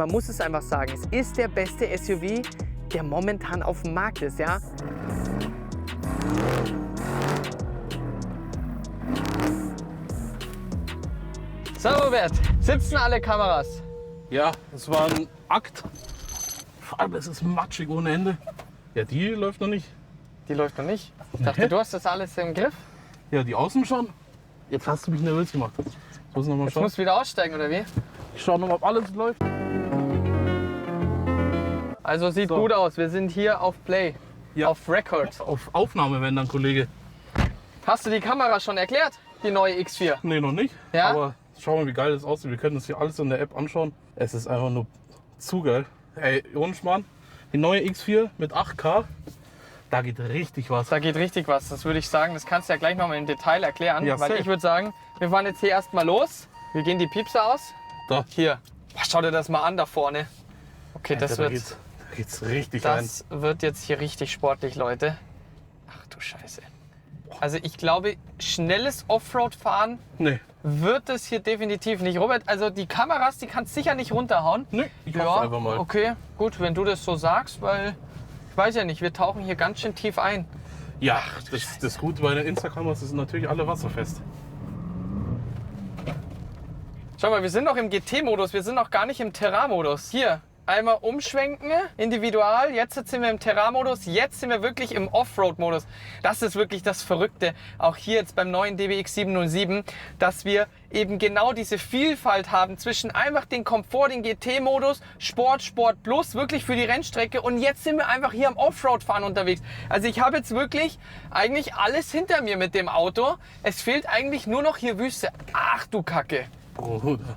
man muss es einfach sagen, es ist der beste SUV, der momentan auf dem Markt ist, ja. So Robert, sitzen alle Kameras? Ja, es war ein Akt. Vor allem, es ist matschig ohne Ende. Ja, die läuft noch nicht. Die läuft noch nicht. Ich dachte, du hast das alles im Griff. Ja, die außen schon. Jetzt hast du mich nervös gemacht. Ich muss noch mal Jetzt schauen. musst du wieder aussteigen, oder wie? Ich schaue noch mal, ob alles läuft. Also sieht So. gut aus. Wir sind hier auf Play, Ja. auf Record. Auf Aufnahme, wenn dann Kollege. Hast du die Kamera schon erklärt? Die neue X4? Nee, noch nicht. Ja? Aber schau mal, wie geil das aussieht. Wir können das hier alles in der App anschauen. Es ist einfach nur zu geil. Ey, ohne Schmarrn. Die neue X4 mit 8K. Da geht richtig was. Da geht richtig was. Das würde ich sagen, das kannst du ja gleich noch mal im Detail erklären. Ja, weil safe. ich würde sagen, wir fahren jetzt hier erstmal los. Wir gehen die Piepse aus. Da. Hier. Boah, schau dir das mal an da vorne. Okay, Alter, das da wird, geht's richtig rein. das wird jetzt hier richtig sportlich, Leute. Ach du Scheiße. Also ich glaube, schnelles Offroad-Fahren Nee. wird es hier definitiv nicht. Robert, also die Kameras, die kannst du sicher nicht runterhauen. Nee, ich mach's einfach mal. Okay, gut, wenn du das so sagst, weil ich weiß ja nicht, wir tauchen hier ganz schön tief ein. Ja, das Gute bei den Instagrammers sind natürlich alle wasserfest. Schau mal, wir sind noch im GT-Modus, wir sind noch gar nicht im Terrain-Modus. Hier, einmal umschwenken, individual, jetzt sind wir im Terrain-Modus, jetzt sind wir wirklich im Offroad-Modus. Das ist wirklich das Verrückte, auch hier jetzt beim neuen DBX 707, dass wir eben genau diese Vielfalt haben zwischen einfach den Komfort, den GT-Modus, Sport, Sport Plus, wirklich für die Rennstrecke und jetzt sind wir einfach hier am Offroad-Fahren unterwegs. Also ich habe jetzt wirklich eigentlich alles hinter mir mit dem Auto. Es fehlt eigentlich nur noch hier Wüste. Ach du Kacke. Bruder.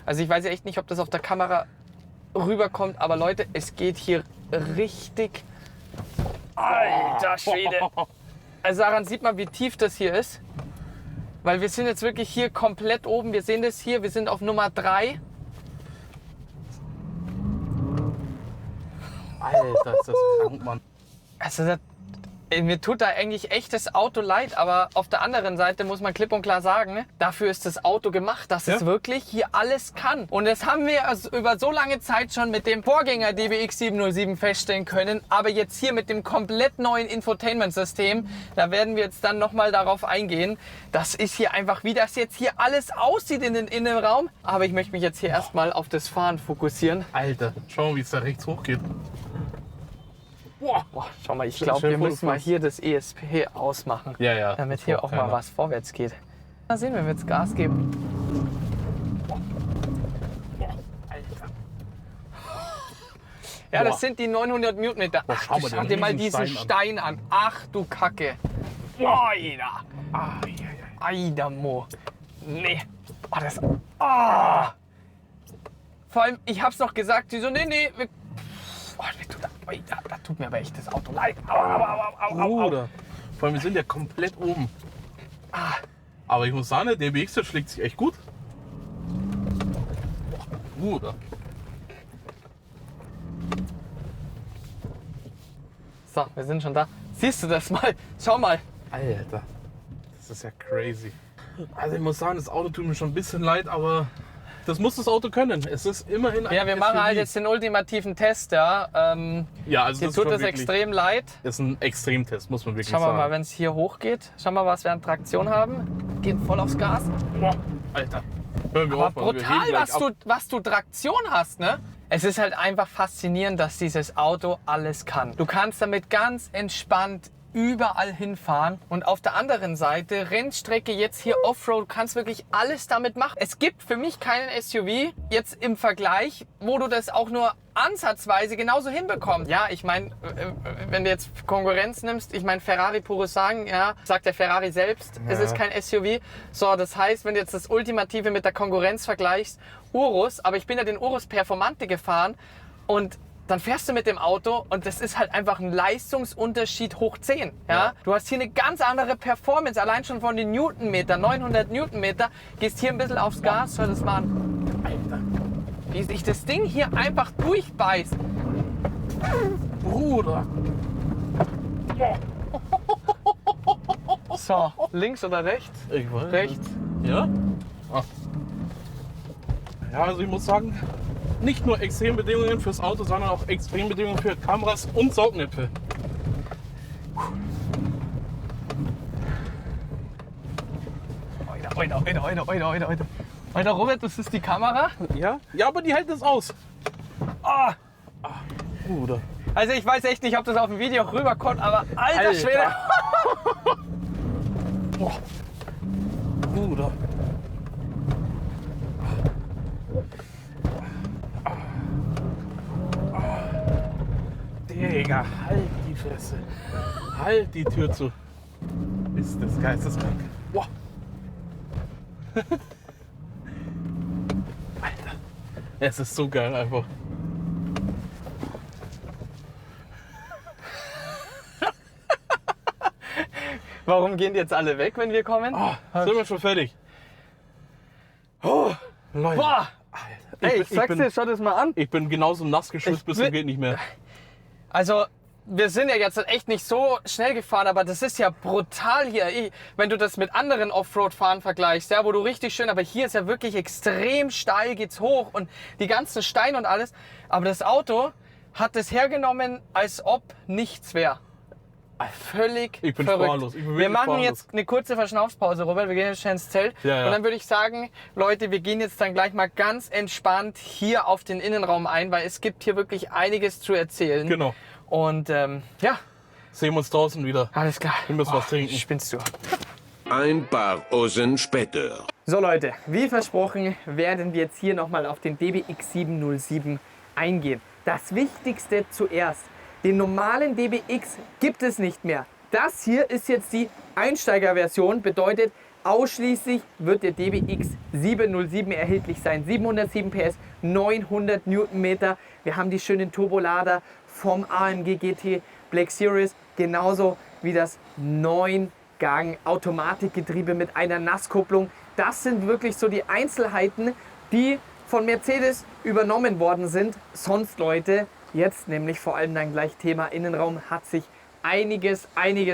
Also ich weiß ja echt nicht, ob das auf der Kamera rüberkommt, aber Leute, es geht hier richtig... Alter Schwede! Also daran sieht man, wie tief das hier ist. Weil wir sind jetzt wirklich hier komplett oben. Wir sehen das hier, wir sind auf Nummer 3. Alter, ist das krank, Mann. Also mir tut da eigentlich echt das Auto leid, aber auf der anderen Seite muss man klipp und klar sagen, dafür ist das Auto gemacht, dass es wirklich hier alles kann. Und das haben wir also über so lange Zeit schon mit dem Vorgänger DBX 707 feststellen können, aber jetzt hier mit dem komplett neuen Infotainment-System, da werden wir jetzt dann nochmal darauf eingehen. Das ist hier einfach, wie das jetzt hier alles aussieht in den Innenraum. Aber ich möchte mich jetzt hier erstmal auf das Fahren fokussieren. Alter, schau mal, wie es da rechts hochgeht. Boah, schau mal, ich glaube, wir müssen mal hier das ESP ausmachen. Ja, ja. Damit hier auch mal was vorwärts geht. Mal sehen, wenn wir jetzt Gas geben. Alter. Ja, das Boah. sind die 900 Newtonmeter. Boah, Ach, schau mal schau den dir mal riesen diesen Stein Stein an. Ach du Kacke. Alter. Alter Mo. Nee. Oh, das... Oh. Vor allem, ich hab's noch gesagt, die so, nee. Oh, da tut mir aber echt das Auto leid. Bruder. Vor allem, wir sind ja komplett oben. Aber ich muss sagen, der DBX der schlägt sich echt gut. Bruder. So, wir sind schon da. Siehst du das mal? Schau mal. Alter. Das ist ja crazy. Also ich muss sagen, das Auto tut mir schon ein bisschen leid, aber das muss das Auto können. Es ist immerhin ein Ja, wir machen SUV. halt jetzt den ultimativen Test, ja. Ja, also Dir das tut ist das schon wirklich, extrem leid. ist ein Extremtest, muss man wirklich Schauen wir sagen. mal, wenn es hier hochgeht. Schauen wir mal, was wir an Traktion haben. Gehen voll aufs Gas. Boah, Alter. Hören wir Aber auf, Mann. Wir brutal, heben gleich ab. was du Traktion hast, ne? Es ist halt einfach faszinierend, dass dieses Auto alles kann. Du kannst damit ganz entspannt überall hinfahren und auf der anderen Seite Rennstrecke jetzt hier Offroad, kannst wirklich alles damit machen. Es gibt für mich keinen SUV jetzt im Vergleich, wo du das auch nur ansatzweise genauso hinbekommst. Ja, ich meine, wenn du jetzt Konkurrenz nimmst, ich meine Ferrari pures Sagen, ja, sagt der Ferrari selbst, es ist kein SUV. So, das heißt, wenn du jetzt das Ultimative mit der Konkurrenz vergleichst, Urus, aber ich bin ja den Urus Performante gefahren und dann fährst du mit dem Auto und das ist halt einfach ein Leistungsunterschied hoch 10. Ja? Du hast hier eine ganz andere Performance, allein schon von den Newtonmeter, 900 Newtonmeter, gehst hier ein bisschen aufs Gas, schau das mal an. Alter. Wie sich das Ding hier einfach durchbeißt. Bruder. So, links oder rechts? Ich weiß. Rechts. Ja? Ah. Ja, also ich muss sagen, nicht nur Extrembedingungen fürs Auto, sondern auch Extrembedingungen für Kameras und Saugnäpfe. Alter Robert, das ist die Kamera. Ja? Ja, aber die hält es aus. Ah. Bruder. Also ich weiß echt nicht, ob das auf dem Video rüberkommt, aber alter Schwede. Boah. Bruder. Digga, halt die Fresse. Halt die Tür zu. Ist das geisteskrank. Boah. Alter. Es ist so geil einfach. Warum gehen die jetzt alle weg, wenn wir kommen? Sind wir schon fertig? Oh, Leute. Boah. Alter, Ey, ich sag's dir, schau das mal an. Ich bin genauso nass geschwitzt, bis zum geht nicht mehr. Also, wir sind ja jetzt echt nicht so schnell gefahren, aber das ist ja brutal hier. Wenn du das mit anderen Offroad-Fahren vergleichst, ja, wo du richtig schön, aber hier ist ja wirklich extrem steil, geht's hoch und die ganzen Steine und alles. Aber das Auto hat das hergenommen, als ob nichts wäre. Völlig Ich bin verrückt. fahrlos. Ich bin Wir machen fahrlos. jetzt eine kurze Verschnaufspause, Robert. Wir gehen jetzt schnell ins Zelt. Ja. Und dann würde ich sagen, Leute, wir gehen jetzt dann gleich mal ganz entspannt hier auf den Innenraum ein, weil es gibt hier wirklich einiges zu erzählen. Genau. Und ja, Sehen wir uns draußen wieder. alles klar. Wir müssen was trinken. Spinnst du. Ein paar Osen später. So Leute, wie versprochen werden wir jetzt hier nochmal auf den DBX 707 eingehen. Das Wichtigste zuerst. Den normalen DBX gibt es nicht mehr. Das hier ist jetzt die Einsteigerversion, bedeutet ausschließlich wird der DBX 707 erhältlich sein. 707 PS, 900 Newtonmeter. Wir haben die schönen Turbolader vom AMG GT Black Series, genauso wie das 9-Gang Automatikgetriebe mit einer Nasskupplung. Das sind wirklich so die Einzelheiten, die von Mercedes übernommen worden sind. Sonst, Leute, jetzt nämlich vor allem dann gleich Thema Innenraum, hat sich einiges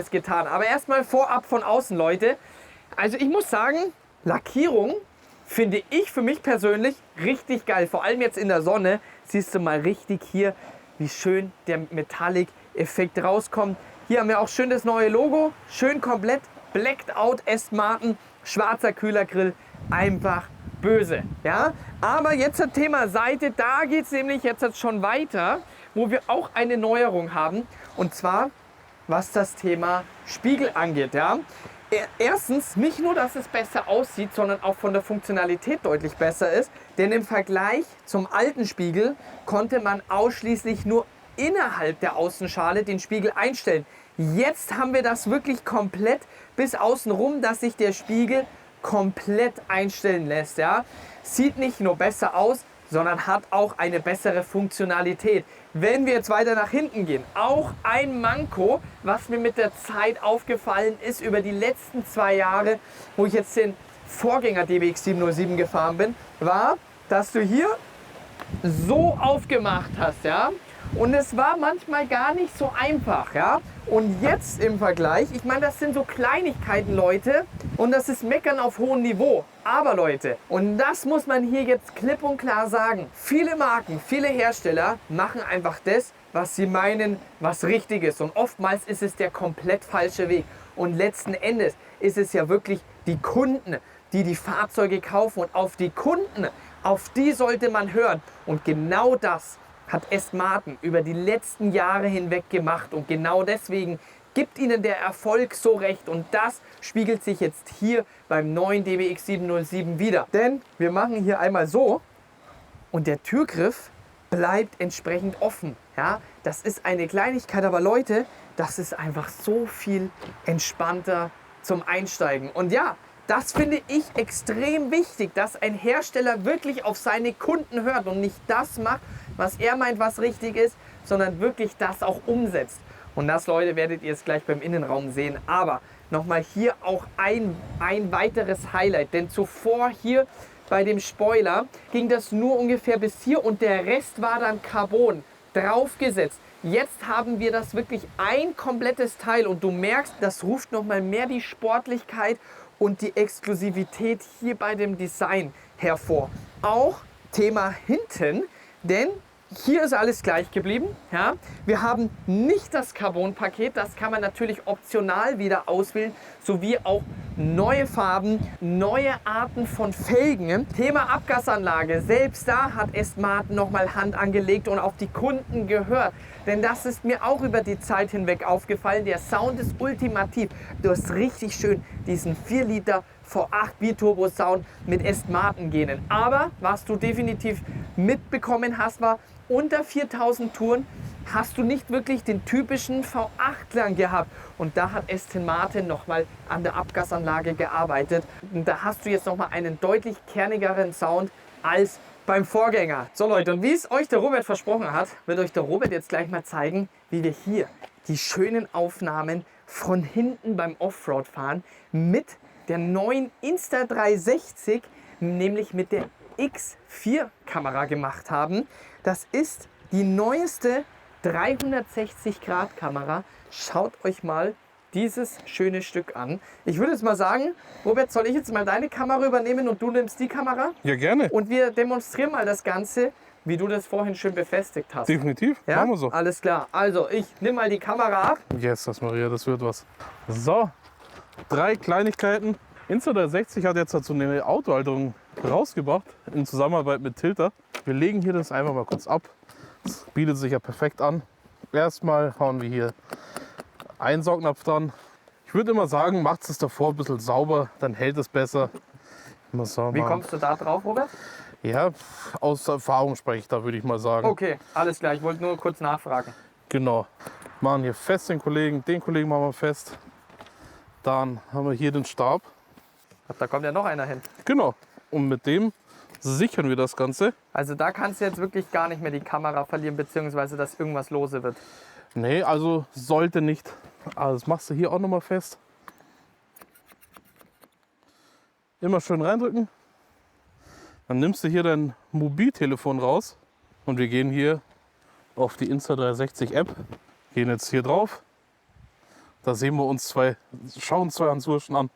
getan. Aber erstmal vorab von außen, Leute. Also ich muss sagen, Lackierung finde ich für mich persönlich richtig geil. Vor allem jetzt in der Sonne siehst du mal richtig hier, wie schön der Metallic-Effekt rauskommt. Hier haben wir auch schön das neue Logo, schön komplett blacked out Aston Martin, schwarzer Kühlergrill, einfach böse. Ja? Aber jetzt das Thema Seite, da geht es nämlich jetzt schon weiter, wo wir auch eine Neuerung haben. Und zwar, was das Thema Spiegel angeht. Ja? Erstens, nicht nur, dass es besser aussieht, sondern auch von der Funktionalität deutlich besser ist. Denn im Vergleich zum alten Spiegel konnte man ausschließlich nur innerhalb der Außenschale den Spiegel einstellen. Jetzt haben wir das wirklich komplett bis außen rum, dass sich der Spiegel komplett einstellen lässt. Ja? Sieht nicht nur besser aus, sondern hat auch eine bessere Funktionalität. Wenn wir jetzt weiter nach hinten gehen, auch ein Manko, was mir mit der Zeit aufgefallen ist über die letzten 2 Jahre, wo ich jetzt den Vorgänger DBX 707 gefahren bin, war, dass du hier so aufgemacht hast, ja. Und es war manchmal gar nicht so einfach, ja. Und jetzt im Vergleich, ich meine, das sind so Kleinigkeiten, Leute, und das ist Meckern auf hohem Niveau. Aber Leute, und das muss man hier jetzt klipp und klar sagen, viele Marken, viele Hersteller machen einfach das, was sie meinen, was richtig ist. Und oftmals ist es der komplett falsche Weg. Und letzten Endes ist es ja wirklich die Kunden, die die Fahrzeuge kaufen. Und auf die Kunden, auf die sollte man hören. Und genau das hat Aston Martin über die letzten Jahre hinweg gemacht. Und genau deswegen gibt ihnen der Erfolg so recht. Und das spiegelt sich jetzt hier beim neuen DBX 707 wieder. Denn wir machen hier einmal so und der Türgriff bleibt entsprechend offen. Ja, das ist eine Kleinigkeit, aber Leute, das ist einfach so viel entspannter zum Einsteigen. Und ja, das finde ich extrem wichtig, dass ein Hersteller wirklich auf seine Kunden hört und nicht das macht, was er meint, was richtig ist, sondern wirklich das auch umsetzt. Und das, Leute, werdet ihr jetzt gleich beim Innenraum sehen. Aber nochmal hier auch ein weiteres Highlight. Denn zuvor hier bei dem Spoiler ging das nur ungefähr bis hier und der Rest war dann Carbon draufgesetzt. Jetzt haben wir das wirklich ein komplettes Teil und du merkst, das ruft nochmal mehr die Sportlichkeit und die Exklusivität hier bei dem Design hervor. Auch Thema hinten, denn hier ist alles gleich geblieben. Ja? Wir haben nicht das Carbon-Paket, das kann man natürlich optional wieder auswählen, sowie auch neue Farben, neue Arten von Felgen. Thema Abgasanlage, selbst da hat Aston Martin nochmal Hand angelegt und auf die Kunden gehört. Denn das ist mir auch über die Zeit hinweg aufgefallen. Der Sound ist ultimativ. Du hast richtig schön diesen 4 Liter V8 Biturbo Sound mit Aston Martin Genen. Aber was du definitiv mitbekommen hast, war, unter 4000 Touren hast du nicht wirklich den typischen V8-Klang gehabt. Und da hat Aston Martin nochmal an der Abgasanlage gearbeitet. Und da hast du jetzt nochmal einen deutlich kernigeren Sound als beim Vorgänger. So Leute, und wie es euch der Robert versprochen hat, wird euch der Robert jetzt gleich mal zeigen, wie wir hier die schönen Aufnahmen von hinten beim Offroad fahren mit der neuen Insta360, nämlich mit der X4-Kamera gemacht haben. Das ist die neueste 360-Grad-Kamera. Schaut euch mal dieses schöne Stück an. Ich würde jetzt mal sagen, Robert, soll ich jetzt mal deine Kamera übernehmen und du nimmst die Kamera? Ja, gerne. Und wir demonstrieren mal das Ganze, wie du das vorhin schön befestigt hast. Definitiv, Ja? machen wir so. Alles klar. Also, ich nehme mal die Kamera ab. Yes, das Maria, das wird was. So, 3 Kleinigkeiten. Insta360 hat jetzt dazu eine Autohalterung rausgebracht, in Zusammenarbeit mit Tilter. Wir legen hier das einfach mal kurz ab. Das bietet sich ja perfekt an. Erstmal hauen wir hier einen Saugnapf dran. Ich würde immer sagen, macht es davor ein bisschen sauber, dann hält es besser. Wie kommst du da drauf, Robert? Ja, aus Erfahrung spreche ich da, würde ich mal sagen. Okay, alles klar. Ich wollte nur kurz nachfragen. Genau. Machen hier fest den Kollegen machen wir fest. Dann haben wir hier den Stab. Da kommt ja noch einer hin. Genau. Und mit dem sichern wir das Ganze. Also da kannst du jetzt wirklich gar nicht mehr die Kamera verlieren, beziehungsweise dass irgendwas lose wird. Nee, also sollte nicht. Also das machst du hier auch nochmal fest. Immer schön reindrücken. Dann nimmst du hier dein Mobiltelefon raus. Und wir gehen hier auf die Insta360 App. Gehen jetzt hier drauf. Da sehen wir uns schauen zwei Handschuhe an.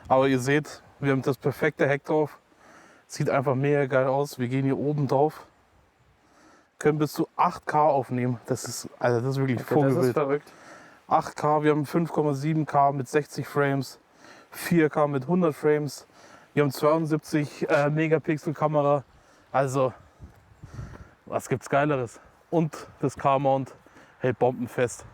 Aber ihr seht, wir haben das perfekte Heck drauf. Sieht einfach mega geil aus. Wir gehen hier oben drauf. Können bis zu 8K aufnehmen. Das ist wirklich Vogelwild. Das ist verrückt. 8K, wir haben 5,7K mit 60 Frames, 4K mit 100 Frames. Wir haben 72 Megapixel Kamera. Also, was gibt's Geileres? Und das Car-Mount hält bombenfest.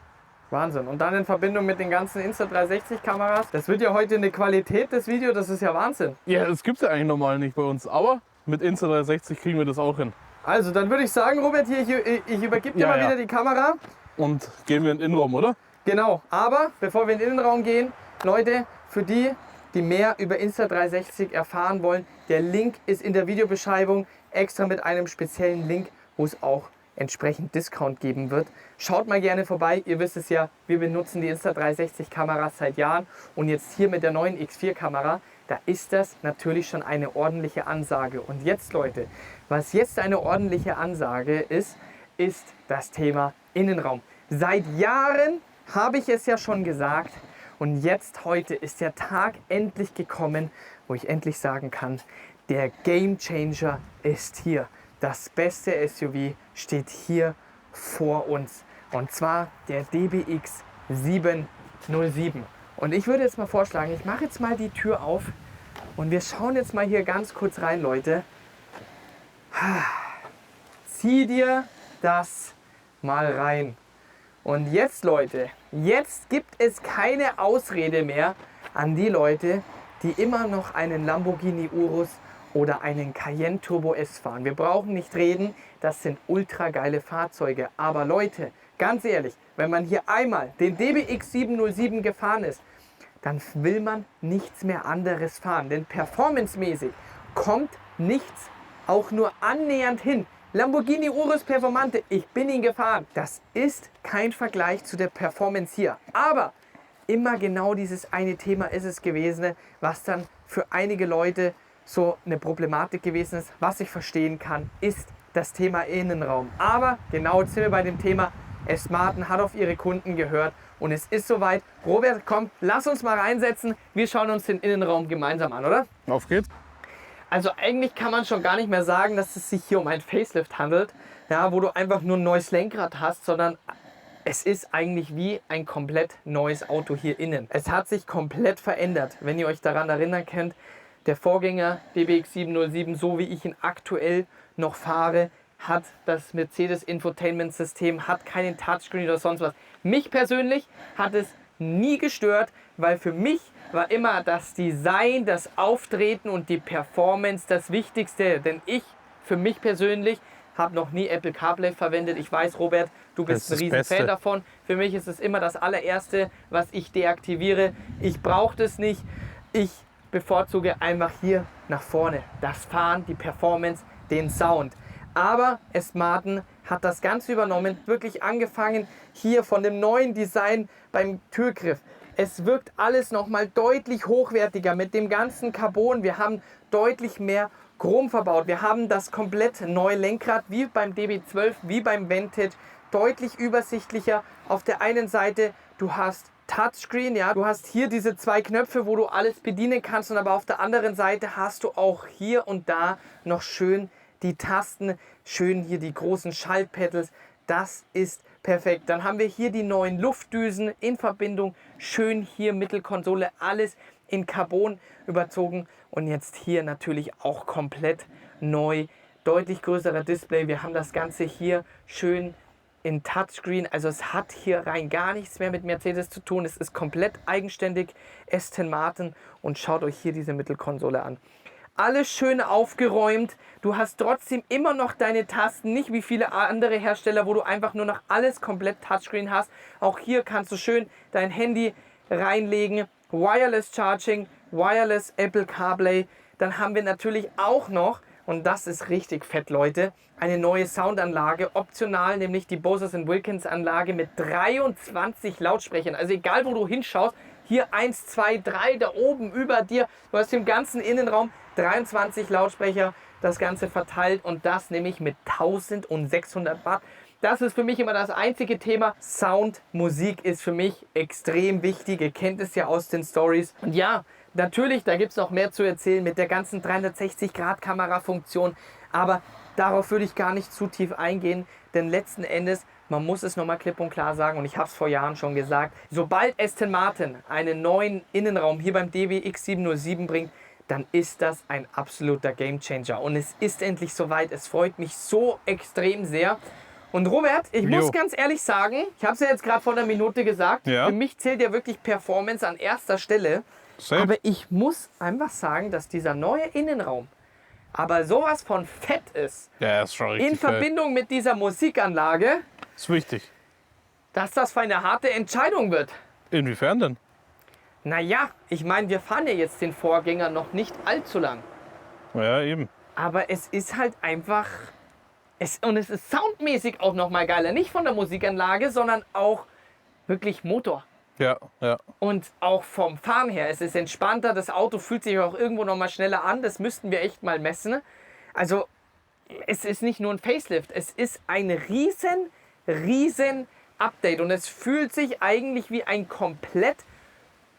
Wahnsinn. Und dann in Verbindung mit den ganzen Insta360-Kameras. Das wird ja heute eine Qualität des Videos, das ist ja Wahnsinn. Ja, das gibt's ja eigentlich normal nicht bei uns. Aber mit Insta360 kriegen wir das auch hin. Also, dann würde ich sagen, Robert, ich übergebe dir mal wieder die Kamera. Und gehen wir in den Innenraum, oder? Genau, aber bevor wir in den Innenraum gehen, Leute, für die, die mehr über Insta360 erfahren wollen, der Link ist in der Videobeschreibung, extra mit einem speziellen Link, wo es auch entsprechend Discount geben wird. Schaut mal gerne vorbei, ihr wisst es ja, wir benutzen die Insta360 Kameras seit Jahren und jetzt hier mit der neuen X4 Kamera, da ist das natürlich schon eine ordentliche Ansage. Und jetzt, Leute, was jetzt eine ordentliche Ansage ist, ist das Thema Innenraum. Seit Jahren habe ich es ja schon gesagt und jetzt heute ist der Tag endlich gekommen, wo ich endlich sagen kann, der Game Changer ist hier. Das beste SUV steht hier vor uns und zwar der DBX 707. Und ich würde jetzt mal vorschlagen, ich mache jetzt mal die Tür auf und wir schauen jetzt mal hier ganz kurz rein, Leute. Zieh dir das mal rein. Und jetzt, Leute, jetzt gibt es keine Ausrede mehr an die Leute, die immer noch einen Lamborghini Urus oder einen Cayenne Turbo S fahren. Wir brauchen nicht reden, das sind ultra geile Fahrzeuge. Aber Leute, ganz ehrlich, wenn man hier einmal den DBX 707 gefahren ist, dann will man nichts mehr anderes fahren. Denn performancemäßig kommt nichts auch nur annähernd hin. Lamborghini Urus Performante, ich bin ihn gefahren. Das ist kein Vergleich zu der Performance hier. Aber immer genau dieses eine Thema ist es gewesen, was dann für einige Leute so eine Problematik gewesen ist. Was ich verstehen kann, ist das Thema Innenraum. Aber genau jetzt sind wir bei dem Thema, Aston Martin hat auf ihre Kunden gehört und es ist soweit. Robert, komm, lass uns mal reinsetzen. Wir schauen uns den Innenraum gemeinsam an, oder? Auf geht's. Also eigentlich kann man schon gar nicht mehr sagen, dass es sich hier um ein Facelift handelt, ja, wo du einfach nur ein neues Lenkrad hast, sondern es ist eigentlich wie ein komplett neues Auto hier innen. Es hat sich komplett verändert. Wenn ihr euch daran erinnern könnt, der Vorgänger DBX 707, so wie ich ihn aktuell noch fahre, hat das Mercedes Infotainment System, hat keinen Touchscreen oder sonst was. Mich persönlich hat es nie gestört, weil für mich war immer das Design, das Auftreten und die Performance das Wichtigste. Denn ich, für mich persönlich, habe noch nie Apple CarPlay verwendet. Ich weiß, Robert, du bist ein riesen Fan davon. Für mich ist es immer das allererste, was ich deaktiviere. Ich brauche das nicht. Ich bevorzuge einfach hier nach vorne das Fahren, die Performance, den Sound. Aber Smarten hat das Ganze übernommen, wirklich angefangen hier von dem neuen Design beim Türgriff. Es wirkt alles nochmal deutlich hochwertiger mit dem ganzen Carbon. Wir haben deutlich mehr Chrom verbaut. Wir haben das komplett neue Lenkrad, wie beim DB12, wie beim Vantage, deutlich übersichtlicher. Auf der einen Seite, du hast Touchscreen, ja, du hast hier diese zwei Knöpfe, wo du alles bedienen kannst, und aber auf der anderen Seite hast du auch hier und da noch schön die Tasten, schön hier die großen Schaltpedals. Das ist perfekt. Dann haben wir hier die neuen Luftdüsen in Verbindung, schön hier Mittelkonsole, alles in Carbon überzogen, und jetzt hier natürlich auch komplett neu, deutlich größerer Display. Wir haben das Ganze hier schön in Touchscreen, also es hat hier rein gar nichts mehr mit Mercedes zu tun. Es ist komplett eigenständig Aston Martin, und schaut euch hier diese Mittelkonsole an. Alles schön aufgeräumt. Du hast trotzdem immer noch deine Tasten, nicht wie viele andere Hersteller, wo du einfach nur noch alles komplett Touchscreen hast. Auch hier kannst du schön dein Handy reinlegen. Wireless Charging, Wireless Apple CarPlay. Dann haben wir natürlich auch noch, und das ist richtig fett, Leute, eine neue Soundanlage, optional, nämlich die Bose & Wilkins Anlage mit 23 Lautsprechern. Also egal, wo du hinschaust, hier 1, 2, 3, da oben über dir, du hast im ganzen Innenraum 23 Lautsprecher, das Ganze verteilt, und das nämlich mit 1600 Watt. Das ist für mich immer das einzige Thema. Sound, Musik ist für mich extrem wichtig. Ihr kennt es ja aus den Stories. Und ja, natürlich, da gibt es noch mehr zu erzählen mit der ganzen 360-Grad-Kamera-Funktion. Aber darauf würde ich gar nicht zu tief eingehen, denn letzten Endes, man muss es nochmal klipp und klar sagen, und ich habe es vor Jahren schon gesagt, sobald Aston Martin einen neuen Innenraum hier beim DBX 707 bringt, dann ist das ein absoluter Gamechanger. Und es ist endlich soweit. Es freut mich so extrem sehr. Und Robert, ich muss ganz ehrlich sagen, ich habe es ja jetzt gerade vor einer Minute gesagt, für mich zählt ja wirklich Performance an erster Stelle. Safe. Aber ich muss einfach sagen, dass dieser neue Innenraum aber sowas von fett ist. Ja, ist schon richtig In Verbindung mit dieser Musikanlage, ist wichtig. dass das für eine harte Entscheidung wird. Inwiefern denn? Naja, ich meine, wir fahren ja jetzt den Vorgänger noch nicht allzu lang. Ja, eben. Aber es ist halt einfach, und es ist soundmäßig auch noch mal geiler. Nicht von der Musikanlage, sondern auch wirklich Motor. Ja, ja. Und auch vom Fahren her, es ist entspannter, das Auto fühlt sich auch irgendwo noch mal schneller an, das müssten wir echt mal messen. Also es ist nicht nur ein Facelift, es ist ein riesen Update, und es fühlt sich eigentlich wie ein komplett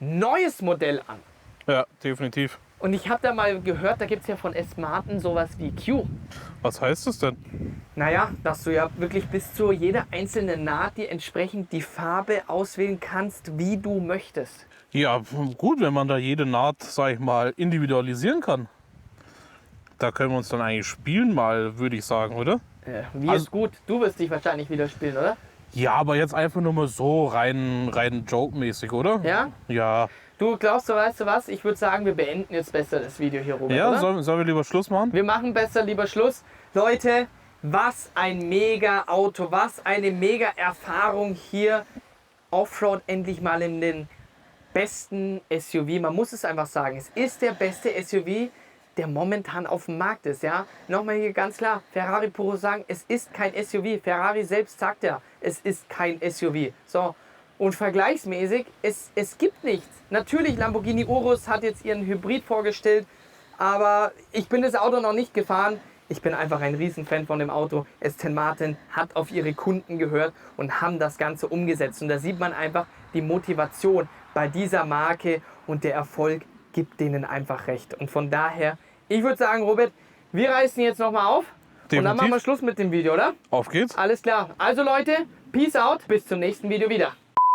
neues Modell an. Ja, definitiv. Und ich habe da mal gehört, da gibt es ja von Smarten sowas wie Q. Was heißt das denn? Naja, dass du ja wirklich bis zu jeder einzelnen Naht dir entsprechend die Farbe auswählen kannst, wie du möchtest. Ja, gut, wenn man da jede Naht, sag ich mal, individualisieren kann. Da können wir uns dann eigentlich spielen mal, würde ich sagen, oder? Wie ist gut? Du wirst dich wahrscheinlich wieder spielen, oder? Ja, aber jetzt einfach nur mal so rein Joke-mäßig, oder? Ja? Ja. Du glaubst, weißt du was? Ich würde sagen, wir beenden jetzt besser das Video hier, Robert, Ja, oder? sollen wir lieber Schluss machen? Wir machen besser lieber Schluss. Leute, was ein mega Auto, was eine mega Erfahrung hier. Offroad endlich mal in den besten SUV. Man muss es einfach sagen, es ist der beste SUV, der momentan auf dem Markt ist. Ja? Nochmal hier ganz klar, Ferrari Puro sagen, es ist kein SUV. Ferrari selbst sagt ja, es ist kein SUV. So. Und vergleichsmäßig, es gibt nichts. Natürlich, Lamborghini Urus hat jetzt ihren Hybrid vorgestellt, aber ich bin das Auto noch nicht gefahren. Ich bin einfach ein Riesenfan von dem Auto. Aston Martin hat auf ihre Kunden gehört und haben das Ganze umgesetzt. Und da sieht man einfach die Motivation bei dieser Marke und der Erfolg gibt denen einfach recht. Und von daher, ich würde sagen, Robert, wir reißen jetzt nochmal auf. Definitiv. Und dann machen wir Schluss mit dem Video, oder? Auf geht's. Alles klar. Also Leute, peace out. Bis zum nächsten Video wieder.